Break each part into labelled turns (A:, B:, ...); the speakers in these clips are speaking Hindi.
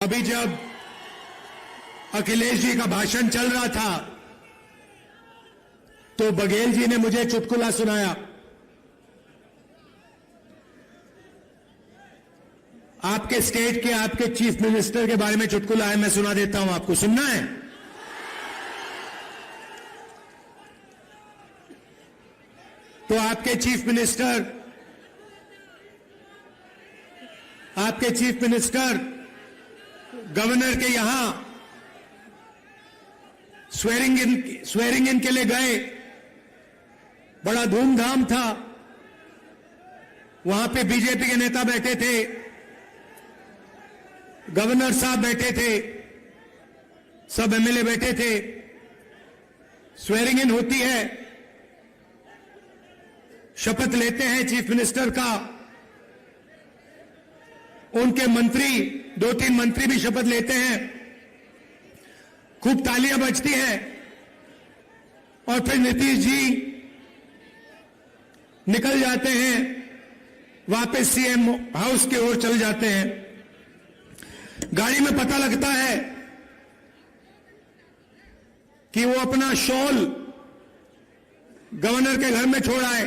A: अभी जब अखिलेश जी का भाषण चल रहा था तो बघेल जी ने मुझे चुटकुला सुनाया। आपके स्टेट के आपके चीफ मिनिस्टर के बारे में चुटकुला है, मैं सुना देता हूं आपको। सुनना है? तो आपके चीफ मिनिस्टर गवर्नर के यहां स्वेरिंग इन के लिए गए। बड़ा धूमधाम था। वहां पे बीजेपी के नेता बैठे थे, गवर्नर साहब बैठे थे, सब एमएलए बैठे थे। स्वेरिंग इन होती है, शपथ लेते हैं चीफ मिनिस्टर का। उनके मंत्री, 2-3 मंत्री भी शपथ लेते हैं। खूब तालियां बजती हैं और फिर नीतीश जी निकल जाते हैं, वापस सीएम हाउस की ओर चल जाते हैं। गाड़ी में पता लगता है कि वो अपना शॉल गवर्नर के घर में छोड़ आए।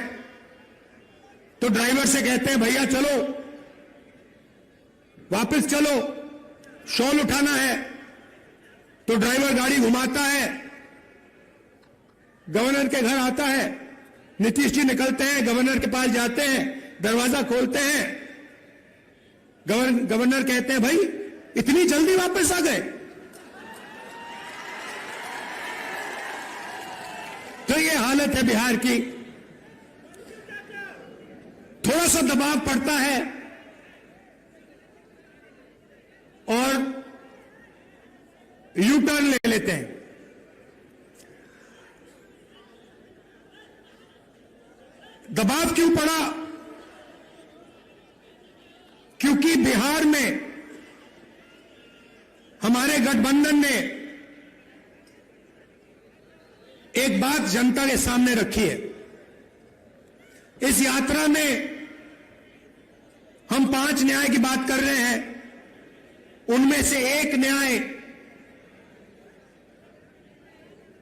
A: तो ड्राइवर से कहते हैं, भैया चलो, वापस चलो, शॉल उठाना है। तो ड्राइवर गाड़ी घुमाता है, गवर्नर के घर आता है। नीतीश जी निकलते हैं, गवर्नर के पास जाते हैं, दरवाजा खोलते हैं। गवर्नर कहते हैं, भाई इतनी जल्दी वापस आ गए? तो ये हालत है बिहार की। थोड़ा सा दबाव पड़ता है और यू टर्न ले लेते हैं। दबाव क्यों पड़ा? क्योंकि बिहार में हमारे गठबंधन ने एक बात जनता के सामने रखी है। इस यात्रा में हम 5 न्याय की बात कर रहे हैं। उनमें से एक न्याय,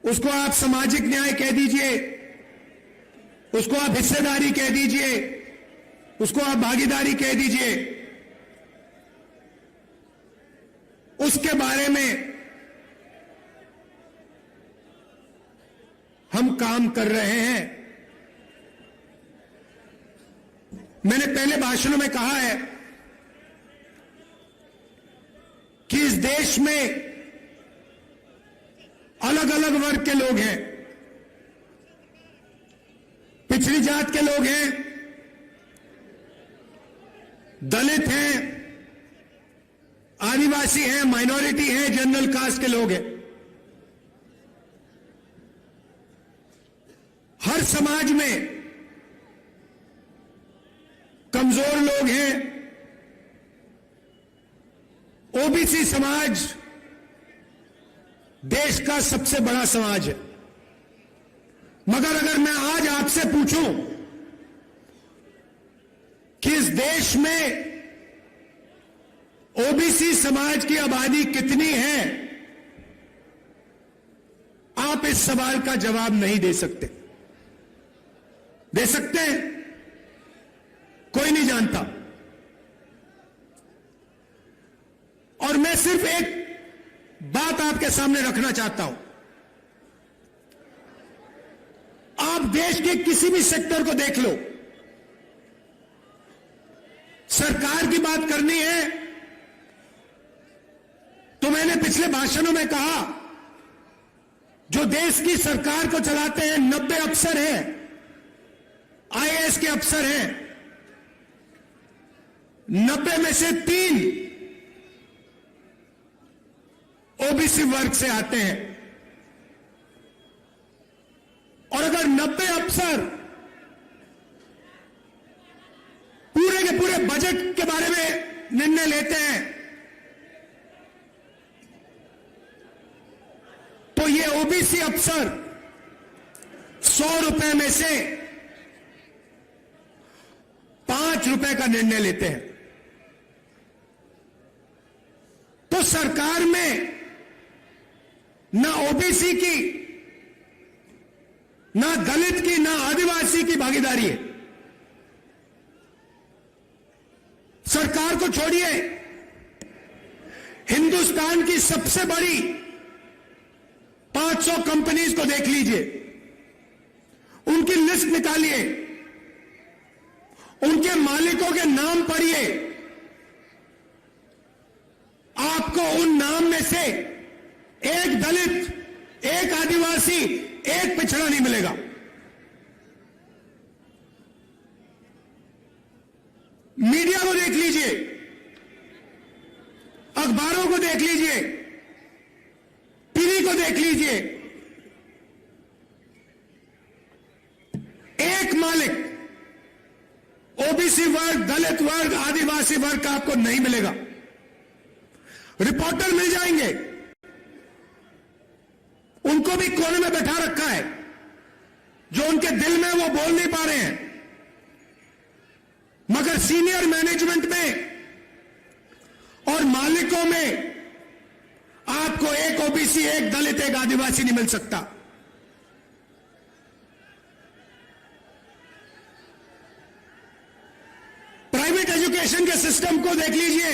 A: उसको आप सामाजिक न्याय कह दीजिए, उसको आप हिस्सेदारी कह दीजिए, उसको आप भागीदारी कह दीजिए, उसके बारे में हम काम कर रहे हैं। मैंने पहले भाषणों में कहा है कि इस देश में अलग अलग वर्ग के लोग हैं। पिछड़ी जात के लोग हैं, दलित हैं, आदिवासी हैं, माइनॉरिटी हैं, जनरल कास्ट के लोग हैं। हर समाज में कमजोर लोग हैं। ओबीसी समाज देश का सबसे बड़ा समाज है। मगर अगर मैं आज आपसे पूछूं कि इस देश में ओबीसी समाज की आबादी कितनी है, आप इस सवाल का जवाब नहीं दे सकते। दे सकते हैं? कोई नहीं जानता। और मैं सिर्फ एक बात आपके सामने रखना चाहता हूं। आप देश के किसी भी सेक्टर को देख लो, सरकार की बात करनी है तो मैंने पिछले भाषणों में कहा, जो देश की सरकार को चलाते हैं 90 अफसर हैं, आईएएस के अफसर हैं। 90 में से 3 ओबीसी वर्ग से आते हैं। और अगर 90 अफसर पूरे के पूरे बजट के बारे में निर्णय लेते हैं तो ये ओबीसी अफसर 100 रुपए में से 5 रुपए का निर्णय लेते हैं। तो सरकार में ना ओबीसी की, ना दलित की, ना आदिवासी की भागीदारी है। सरकार को छोड़िए, हिंदुस्तान की सबसे बड़ी 500 कंपनीज को देख लीजिए, उनकी लिस्ट निकालिए, उनके मालिकों के नाम पढ़िए, आपको उन नाम में से एक दलित, एक आदिवासी, एक पिछड़ा नहीं मिलेगा। मीडिया को देख लीजिए, अखबारों को देख लीजिए, टीवी को देख लीजिए, एक मालिक ओबीसी वर्ग, दलित वर्ग, आदिवासी वर्ग का आपको नहीं मिलेगा। रिपोर्टर मिल जाएंगे, उनको भी कोने में बैठा रखा है, जो उनके दिल में वो बोल नहीं पा रहे हैं। मगर सीनियर मैनेजमेंट में और मालिकों में आपको एक ओबीसी, एक दलित, एक आदिवासी नहीं मिल सकता। प्राइवेट एजुकेशन के सिस्टम को देख लीजिए,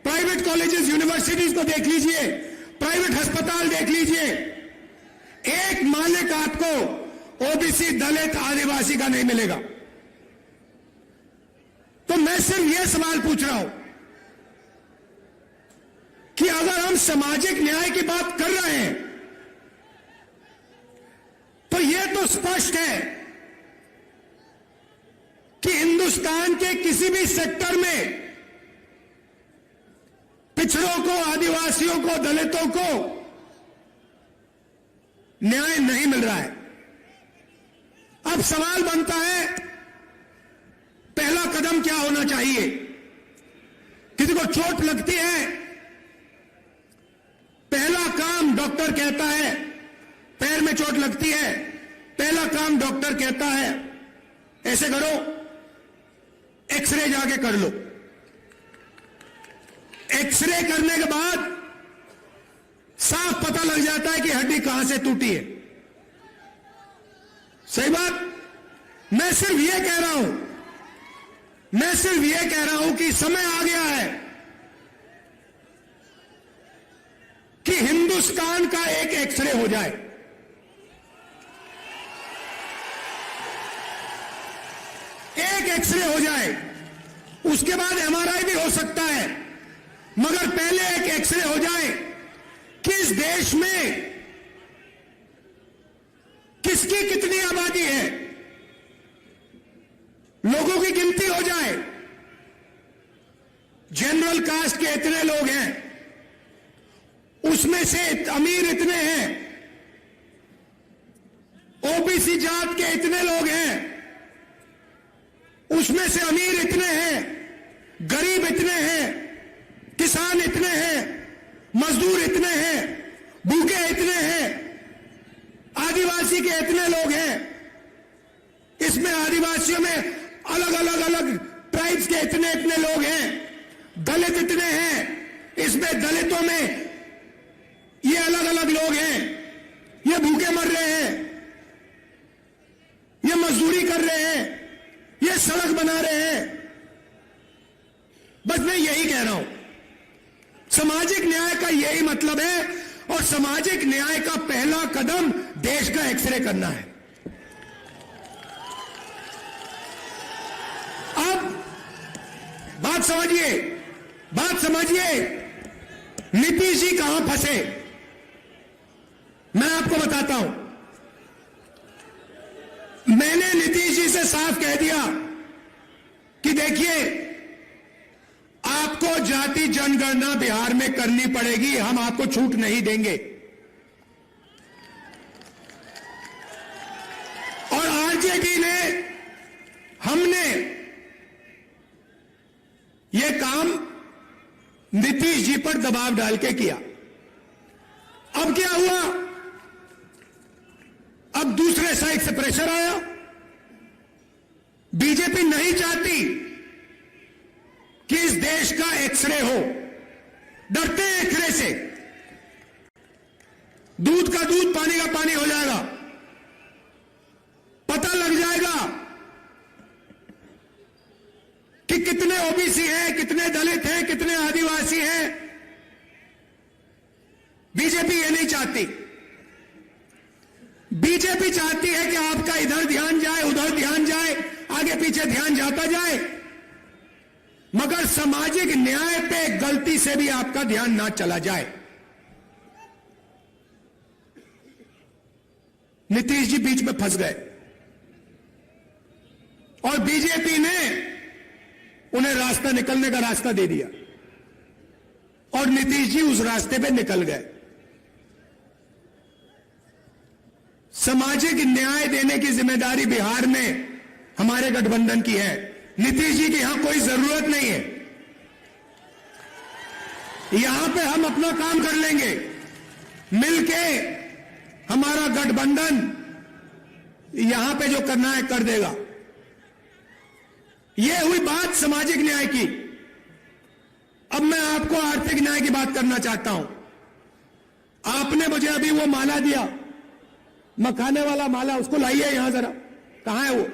A: प्राइवेट कॉलेजेस, यूनिवर्सिटीज को देख लीजिए, प्राइवेट अस्पताल देख लीजिए, एक मालिक आपको ओबीसी, दलित, आदिवासी का नहीं मिलेगा। तो मैं सिर्फ यह सवाल पूछ रहा हूं कि अगर हम सामाजिक न्याय की बात कर रहे हैं तो यह तो स्पष्ट है कि हिंदुस्तान के किसी भी सेक्टर में पिछड़ों को, आदिवासियों को, दलितों को न्याय नहीं मिल रहा है। अब सवाल बनता है, पहला कदम क्या होना चाहिए? किसी को चोट लगती है, पहला काम डॉक्टर कहता है, पैर में चोट लगती है, पहला काम डॉक्टर कहता है ऐसे करो, एक्सरे जाके कर लो। एक्सरे करने के बाद साफ पता लग जाता है कि हड्डी कहां से टूटी है। सही बात? मैं सिर्फ यह कह रहा हूं, कि समय आ गया है कि हिंदुस्तान का एक एक्सरे हो जाए। एक एक्सरे हो जाए, उसके बाद एमआरआई भी हो सकता है, मगर पहले एक एक्सरे हो जाए कि इस देश में किसकी कितनी आबादी है, लोगों की गिनती हो जाए। जनरल कास्ट के इतने लोग हैं, उसमें से अमीर इतने हैं, ओबीसी जात के इतने लोग हैं, उसमें से अमीर इतने हैं, गरीब इतने हैं, किसान इतने हैं, मजदूर इतने हैं, भूखे इतने हैं, आदिवासी के इतने लोग हैं, इसमें आदिवासियों में अलग ट्राइब्स के इतने लोग हैं, दलित इतने हैं, इसमें दलितों में ये अलग लोग हैं, ये भूखे मर रहे हैं, ये मजदूरी कर रहे हैं, ये सड़क बना रहे हैं। बस मैं यही कह रहा हूं, सामाजिक न्याय का यही मतलब है, और सामाजिक न्याय का पहला कदम देश का एक्सरे करना है। अब बात समझिए, नीतीश जी कहां फंसे, मैं आपको बताता हूं। मैंने नीतीश जी से साफ कह दिया कि देखिए, आपको जाति जनगणना बिहार में करनी पड़ेगी, हम आपको छूट नहीं देंगे। और आरजेडी ने, हमने यह काम नीतीश जी पर दबाव डाल के किया। अब क्या हुआ? अब दूसरे साइड से प्रेशर आया। बीजेपी नहीं चाहती कि इस देश का एक्सरे हो, डरते हैं खरे से। दूध का दूध, पानी का पानी हो जाएगा। पता लग जाएगा कि कितने ओबीसी हैं, कितने दलित हैं, कितने आदिवासी हैं। बीजेपी ये नहीं चाहती। बीजेपी चाहती है कि आपका इधर ध्यान जाए, उधर ध्यान जाए, आगे पीछे ध्यान जाता जाए, मगर सामाजिक न्याय पे गलती से भी आपका ध्यान ना चला जाए। नीतीश जी बीच में फंस गए और बीजेपी ने उन्हें रास्ता, निकलने का रास्ता दे दिया और नीतीश जी उस रास्ते पे निकल गए। सामाजिक न्याय देने की जिम्मेदारी बिहार में हमारे गठबंधन की है। नीतीश जी की यहां कोई जरूरत नहीं है। यहां पे हम अपना काम कर लेंगे मिलके। हमारा गठबंधन यहां पे जो करना है कर देगा। यह हुई बात सामाजिक न्याय की। अब मैं आपको आर्थिक न्याय की बात करना चाहता हूं। आपने मुझे अभी वो माला दिया, मखाने वाला माला, उसको लाइए यहां जरा। कहां है वो?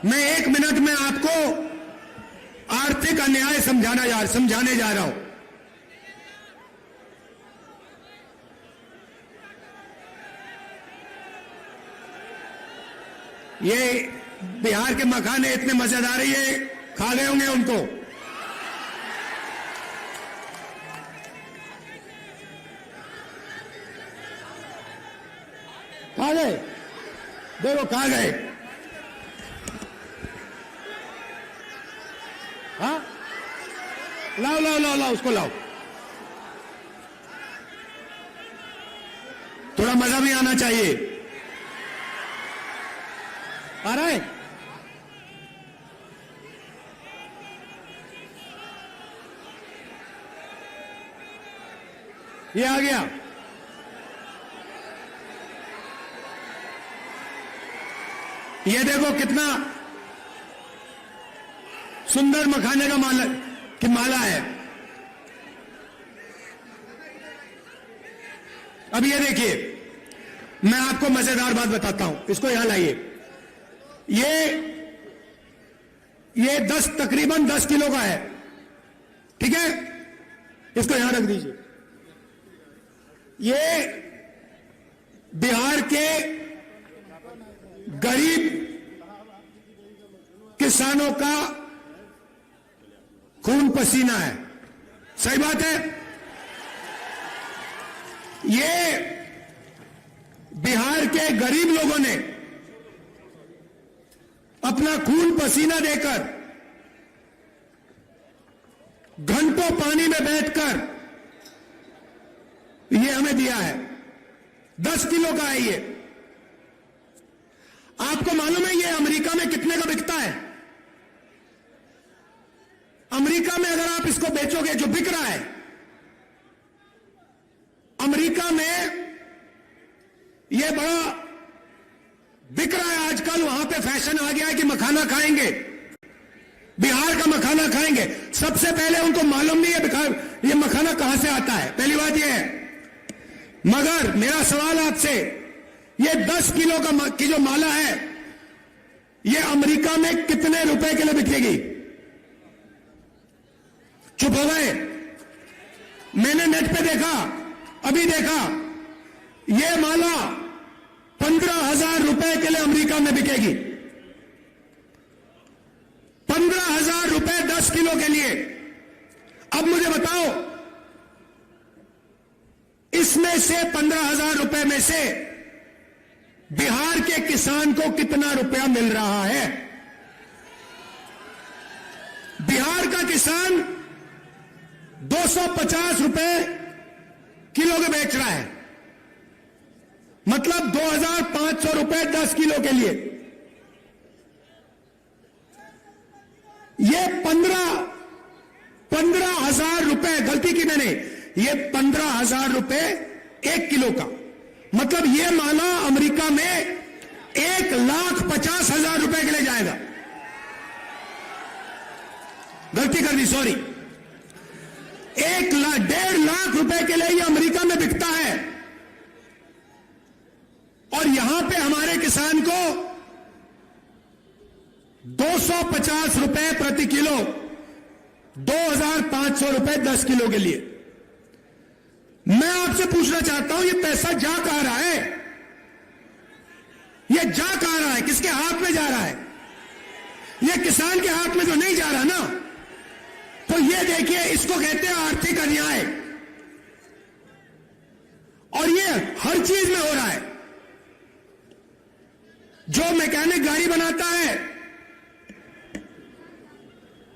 A: मैं 1 मिनट में आपको आर्थिक अन्याय समझाने जा रहा हूं। ये बिहार के मखाने इतने मजेदार है, ये खा गए होंगे उनको। खा गए, देखो खा गए। हाँ, लाओ लाओ लाओ लाओ, उसको लाओ। थोड़ा मजा भी आना चाहिए। आ रहा है? ये आ गया। ये देखो कितना सुंदर मखाने का माला है। अब ये देखिए, मैं आपको मजेदार बात बताता हूं। इसको यहां लाइए। ये तकरीबन 10 किलो का है, ठीक है? इसको यहां रख दीजिए। ये बिहार के गरीब किसानों का खून पसीना है। सही बात है। ये बिहार के गरीब लोगों ने अपना खून पसीना देकर, घंटों पानी में बैठकर ये हमें दिया है। 10 किलो का है ये। आपको मालूम है ये अमेरिका में कितने का बिकता है? अमेरिका में अगर आप इसको बेचोगे, जो बिक रहा है अमेरिका में, ये बड़ा बिक रहा है आजकल। वहां पे फैशन आ गया है कि मखाना खाएंगे, बिहार का मखाना खाएंगे। सबसे पहले उनको मालूम नहीं है ये मखाना कहां से आता है, पहली बात यह है। मगर मेरा सवाल आपसे, ये 10 किलो की जो माला है, ये अमेरिका में कितने रुपए के लिए बिकेगी? चुप हो गए? मैंने नेट पे देखा, अभी देखा, ये माला 15,000 रुपए के लिए अमेरिका में बिकेगी। 15,000 रुपए 10 किलो के लिए। अब मुझे बताओ, इसमें से 15,000 रुपए में से बिहार के किसान को कितना रुपया मिल रहा है? बिहार का किसान 250 रुपए किलो के बेच रहा है, मतलब 2,500 रुपए 10 किलो के लिए। ये 15,000 रुपए, गलती की मैंने, ये 15,000 रुपए 1 किलो का, मतलब ये माला अमेरिका में 1,50,000 रुपए के लिए जाएगा। गलती कर दी, सॉरी। 1,50,000 लाख रुपए के लिए ये अमेरिका में बिकता है, और यहां पे हमारे किसान को 250 रुपए प्रति किलो, 2,500 रुपए 10 किलो के लिए। मैं आपसे पूछना चाहता हूं, ये पैसा जा कहां रहा है? ये जा कहां रहा है? किसके हाथ में जा रहा है? ये किसान के हाथ में तो नहीं जा रहा ना। तो ये देखिए, इसको कहते हैं आर्थिक अन्याय, और ये हर चीज में हो रहा है। जो मैकेनिक गाड़ी बनाता है,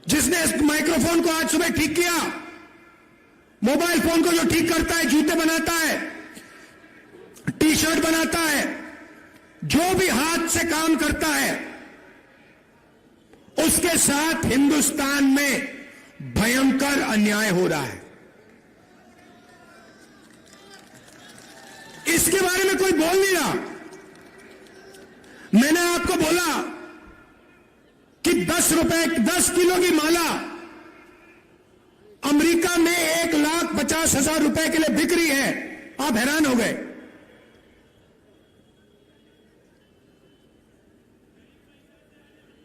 A: जिसने इस माइक्रोफोन को आज सुबह ठीक किया, मोबाइल फोन को जो ठीक करता है, जूते बनाता है, टी शर्ट बनाता है, जो भी हाथ से काम करता है, उसके साथ हिंदुस्तान में भयंकर अन्याय हो रहा है। इसके बारे में कोई बोल नहीं रहा। मैंने आपको बोला कि 10 किलो की माला अमेरिका में 1,50,000 रुपए के लिए बिक रही है। आप हैरान हो गए।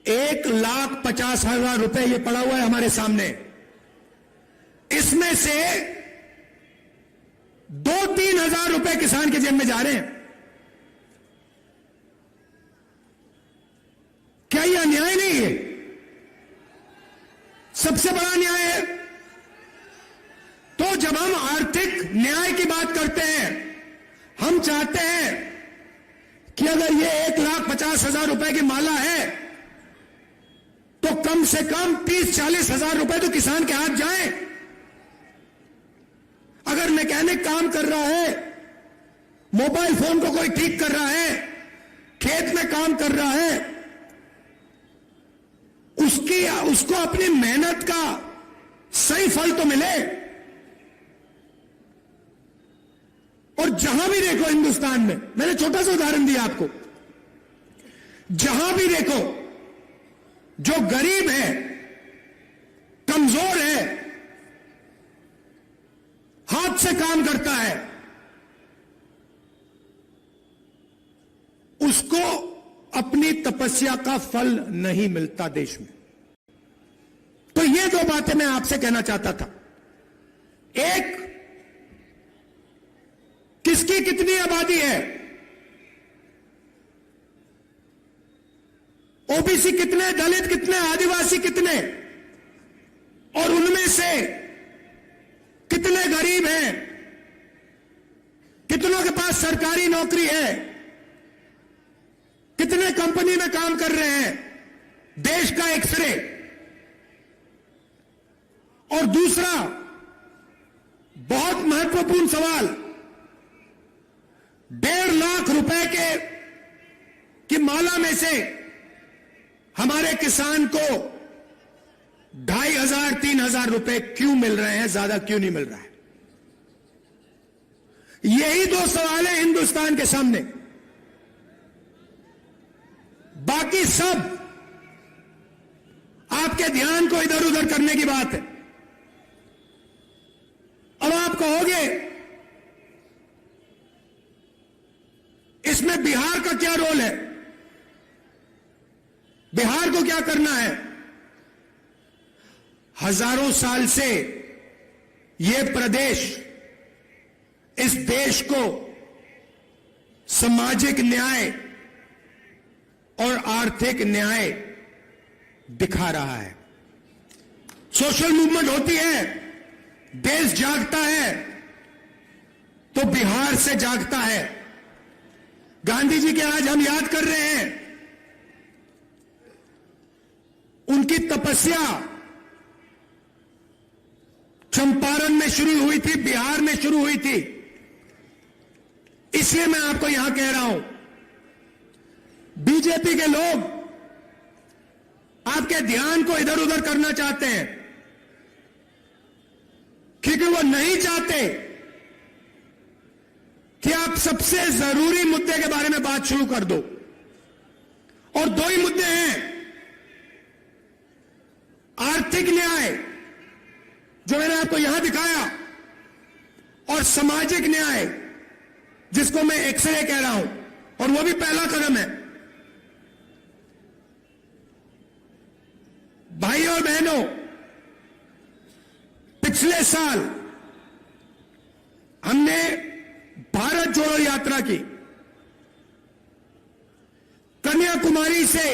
A: $1,50,000 रुपए ये पड़ा हुआ है हमारे सामने। इसमें से 2-3 हजार रुपए किसान के जेब में जा रहे हैं। क्या ये अन्याय नहीं है? सबसे बड़ा अन्याय है। तो जब हम आर्थिक न्याय की बात करते हैं, हम चाहते हैं कि अगर ये 1,50,000 रुपए की माला है, तो कम से कम 30-40 हजार रुपए तो किसान के हाथ जाए। अगर मैकेनिक काम कर रहा है, मोबाइल फोन को कोई ठीक कर रहा है, खेत में काम कर रहा है, उसको अपनी मेहनत का सही फल तो मिले। और जहां भी देखो हिंदुस्तान में, मैंने छोटा सा उदाहरण दिया आपको, जहां भी देखो जो गरीब है, कमजोर है, हाथ से काम करता है, उसको अपनी तपस्या का फल नहीं मिलता देश में। तो ये दो बातें मैं आपसे कहना चाहता था। एक, किसकी कितनी आबादी है, ओबीसी कितने, दलित कितने, आदिवासी कितने, और उनमें से कितने गरीब हैं, कितनों के पास सरकारी नौकरी है, कितने कंपनी में काम कर रहे हैं, देश का एक्सरे। और दूसरा बहुत महत्वपूर्ण सवाल, 1.5 लाख रुपए की माला में से हमारे किसान को 2,500-3,000 रुपए क्यों मिल रहे हैं, ज्यादा क्यों नहीं मिल रहा है? यही दो सवाल है हिंदुस्तान के सामने। बाकी सब आपके ध्यान को इधर उधर करने की बात है। अब आप कहोगे इसमें बिहार का क्या रोल है, बिहार को क्या करना है? हजारों साल से यह प्रदेश इस देश को सामाजिक न्याय और आर्थिक न्याय दिखा रहा है। सोशल मूवमेंट होती है, देश जागता है, तो बिहार से जागता है। गांधी जी के आज हम याद कर रहे हैं, उनकी तपस्या चंपारण में शुरू हुई थी, बिहार में शुरू हुई थी। इसलिए मैं आपको यहां कह रहा हूं, बीजेपी के लोग, आप आपके ध्यान को इधर उधर करना चाहते हैं, क्योंकि वो नहीं चाहते कि आप सबसे जरूरी मुद्दे के बारे में बात शुरू कर दो। और दो ही मुद्दे हैं, आर्थिक न्याय जो मैंने आपको यहां दिखाया, और सामाजिक न्याय जिसको मैं एक्सरे कह रहा हूं, और वो भी पहला कदम है। भाइयों और बहनों, पिछले साल हमने भारत जोड़ो यात्रा की। कन्याकुमारी से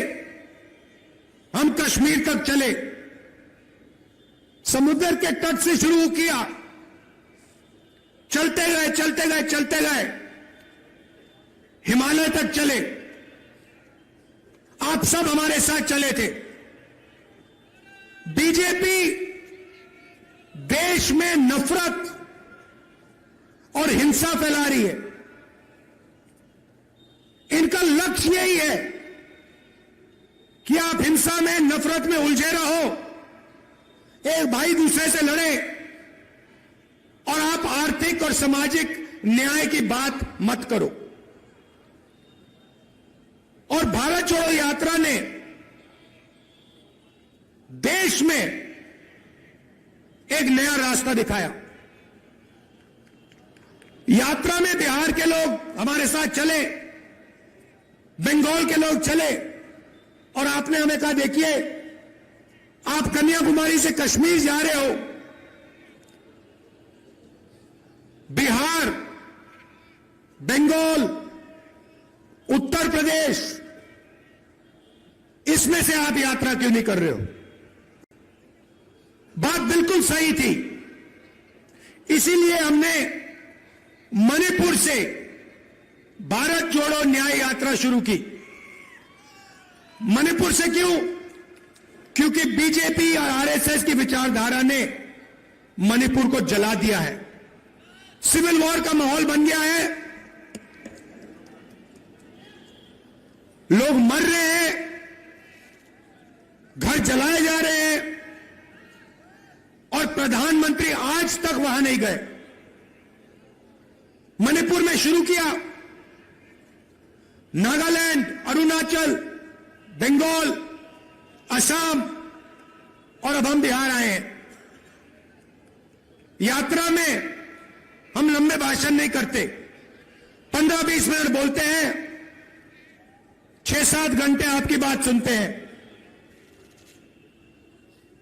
A: हम कश्मीर तक चले, समुद्र के तट से शुरू किया, चलते गए चलते गए चलते गए, हिमालय तक चले। आप सब हमारे साथ चले थे। बीजेपी देश में नफरत और हिंसा फैला रही है। इनका लक्ष्य यही है कि आप हिंसा में, नफरत में उलझे रहो, एक भाई दूसरे से लड़े, और आप आर्थिक और सामाजिक न्याय की बात मत करो। और भारत जोड़ो यात्रा ने देश में एक नया रास्ता दिखाया। यात्रा में बिहार के लोग हमारे साथ चले, बंगाल के लोग चले, और आपने हमें कहा, देखिए आप कन्याकुमारी से कश्मीर जा रहे हो, बिहार, बंगाल, उत्तर प्रदेश, इसमें से आप यात्रा क्यों नहीं कर रहे हो? बात बिल्कुल सही थी। इसीलिए हमने मणिपुर से भारत जोड़ो न्याय यात्रा शुरू की। मणिपुर से क्यों? क्योंकि बीजेपी और आरएसएस की विचारधारा ने मणिपुर को जला दिया है। सिविल वॉर का माहौल बन गया है, लोग मर रहे हैं, घर जलाए जा रहे हैं, और प्रधानमंत्री आज तक वहां नहीं गए। मणिपुर में शुरू किया, नागालैंड, अरुणाचल, बंगाल, असम, और अब हम बिहार आए हैं। यात्रा में हम लंबे भाषण नहीं करते, 15-20 मिनट बोलते हैं, 6-7 घंटे आपकी बात सुनते हैं।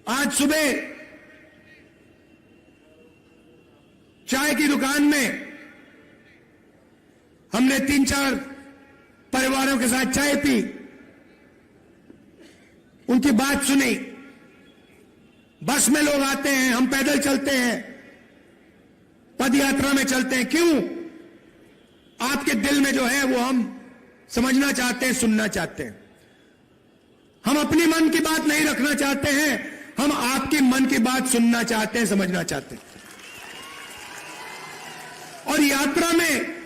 A: आज सुबह चाय की दुकान में हमने 3-4 परिवारों के साथ चाय पी, उनकी बात सुनी। बस में लोग आते हैं, हम पैदल चलते हैं, पद यात्रा में चलते हैं। क्यों? आपके दिल में जो है वो हम समझना चाहते हैं, सुनना चाहते हैं। हम अपनी मन की बात नहीं रखना चाहते हैं, हम आपके मन की बात सुनना चाहते हैं, समझना चाहते हैं। और यात्रा में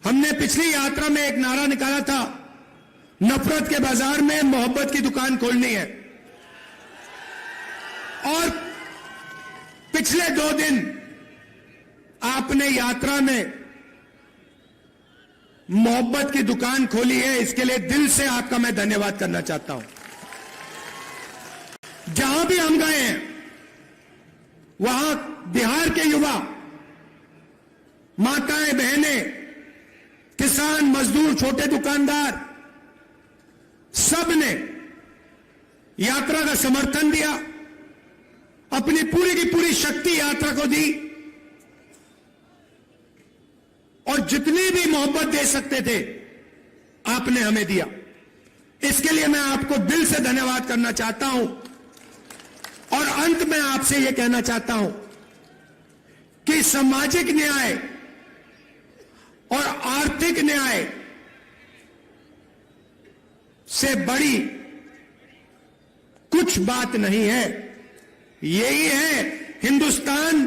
A: हमने पिछली यात्रा में एक नारा निकाला था, नफरत के बाजार में मोहब्बत की दुकान खोलनी है। और पिछले 2 दिन आपने यात्रा में मोहब्बत की दुकान खोली है, इसके लिए दिल से आपका मैं धन्यवाद करना चाहता हूं। जहां भी हम गए हैं, वहां बिहार के युवा, माताएं, बहनें, किसान, मजदूर, छोटे दुकानदार, सब ने यात्रा का समर्थन दिया, अपनी पूरी की पूरी शक्ति यात्रा को दी, और जितनी भी मोहब्बत दे सकते थे आपने हमें दिया। इसके लिए मैं आपको दिल से धन्यवाद करना चाहता हूं। और अंत में आपसे यह कहना चाहता हूं कि सामाजिक न्याय और आर्थिक न्याय से बड़ी कुछ बात नहीं है। यही है हिंदुस्तान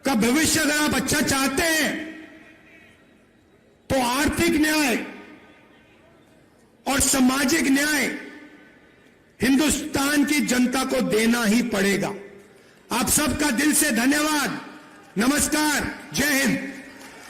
A: का भविष्य। अगर आप अच्छा चाहते हैं तो आर्थिक न्याय और सामाजिक न्याय हिंदुस्तान की जनता को देना ही पड़ेगा। आप सबका दिल से धन्यवाद। नमस्कार। जय हिंद।